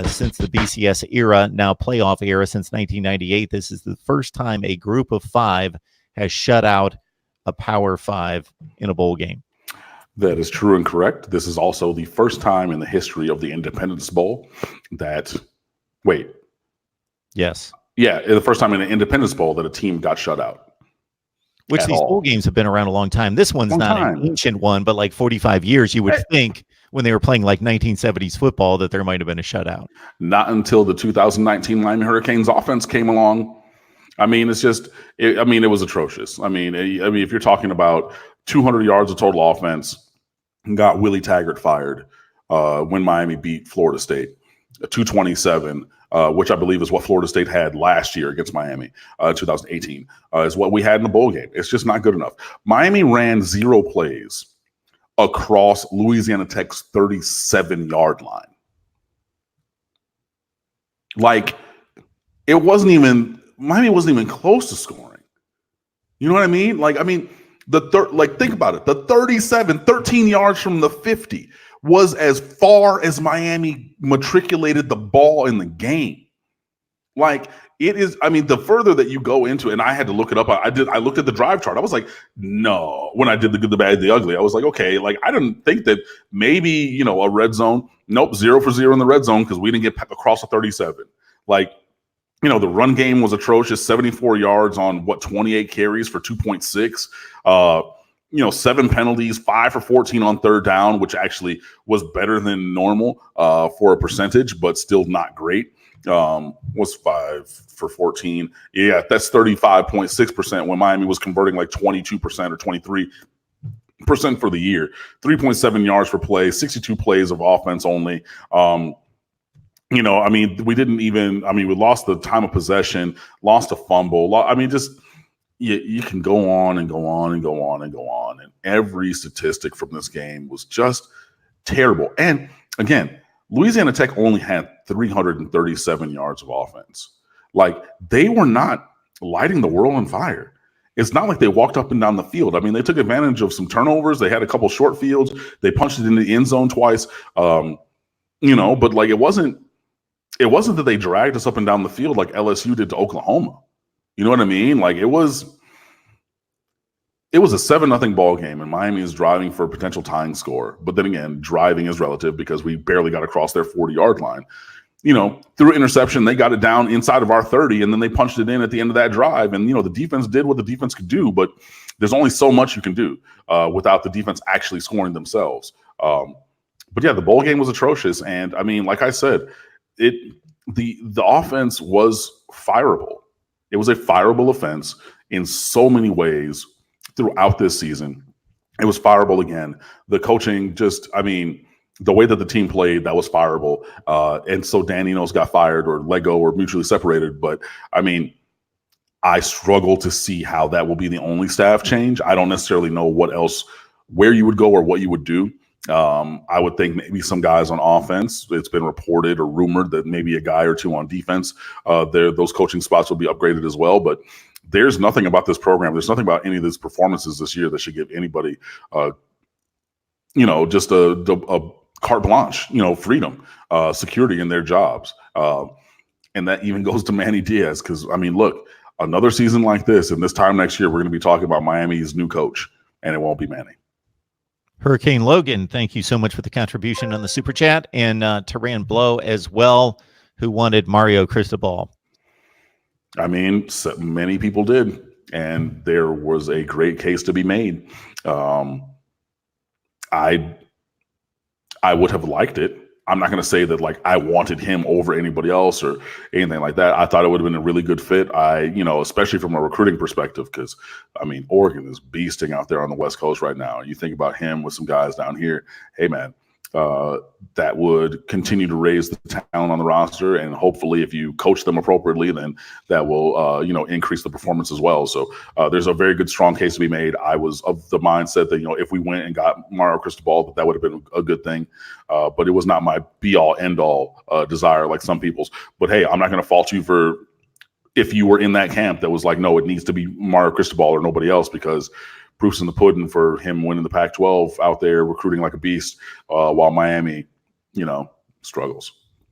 since the BCS era, now playoff era since 1998. This is the first time a group of 5 has shut out a Power 5 in a bowl game. That is true and correct. This is also the first time in the history of the Independence Bowl that, Yes. Yeah, the first time in the Independence Bowl that a team got shut out. Which these bowl games have been around a long time. This one's not an ancient one, but like 45 years, you would think when they were playing like 1970s football that there might have been a shutout. Not until the 2019 Miami Hurricanes offense came along. I mean, it was atrocious. I mean, if you're talking about 200 yards of total offense, got Willie Taggart fired when Miami beat Florida State, 227. Which I believe is what Florida State had last year against Miami, 2018, is what we had in the bowl game. It's just not good enough. Miami ran 0 plays across Louisiana Tech's 37-yard line. Like, Miami wasn't even close to scoring. You know what I mean? Like, think about it. The 13 yards from the 50 was as far as Miami matriculated the ball in the game. Like, it is, the further that you go into it, and I had to look it up. I looked at the drive chart. I was like, no, when I did the good, the bad, the ugly, I was like, okay, like, I didn't think that maybe, a red zone. Nope, 0 for 0 in the red zone because we didn't get across a 37. Like, the run game was atrocious, 74 yards on 28 carries for 2.6. 7 penalties, 5 for 14 on third down, which actually was better than normal for a percentage, but still not great. Was 5 for 14. Yeah, that's 35.6% when Miami was converting like 22% or 23% for the year. 3.7 yards per play, 62 plays of offense only. We didn't even, we lost the time of possession, lost a fumble. You can go on and go on and go on and go on. And every statistic from this game was just terrible. And again, Louisiana Tech only had 337 yards of offense. Like, they were not lighting the world on fire. It's not like they walked up and down the field. They took advantage of some turnovers. They had a couple short fields. They punched it in the end zone twice. But like, it wasn't that they dragged us up and down the field like LSU did to Oklahoma. You know what I mean? Like, it was a 7-0 ball game, and Miami is driving for a potential tying score. But then again, driving is relative because we barely got across their 40-yard line. Through interception, they got it down inside of our 30, and then they punched it in at the end of that drive. And, the defense did what the defense could do, but there's only so much you can do without the defense actually scoring themselves. But yeah, the bowl game was atrocious. And like I said, the offense was fireable. It was a fireable offense in so many ways throughout this season. It was fireable again. The coaching the way that the team played, that was fireable. And so Dan Enos got fired or let go or mutually separated. But I struggle to see how that will be the only staff change. I don't necessarily know where you would go or what you would do. I would think maybe some guys on offense. It's been reported or rumored that maybe a guy or two on defense. Those coaching spots will be upgraded as well. But there's nothing about this program. There's nothing about any of these performances this year that should give anybody, just a carte blanche, freedom, security in their jobs. And that even goes to Manny Diaz because, look, another season like this and this time next year, we're going to be talking about Miami's new coach, and it won't be Manny. Hurricane Logan, thank you so much for the contribution on the Super Chat. And Taran Blow as well, who wanted Mario Cristobal. Many people did. And there was a great case to be made. I would have liked it. I'm not going to say that like I wanted him over anybody else or anything like that. I thought it would have been a really good fit. Especially from a recruiting perspective, because Oregon is beasting out there on the West Coast right now. You think about him with some guys down here. Hey, man, that would continue to raise the talent on the roster, and hopefully, if you coach them appropriately, then that will increase the performance as well. So there's a very good, strong case to be made. I was of the mindset that if we went and got Mario Cristobal, that would have been a good thing. But it was not my be-all, end-all desire like some people's. But hey, I'm not going to fault you for if you were in that camp that was like, no, it needs to be Mario Cristobal or nobody else, because proof's in the pudding for him winning the Pac-12 out there recruiting like a beast while Miami, struggles.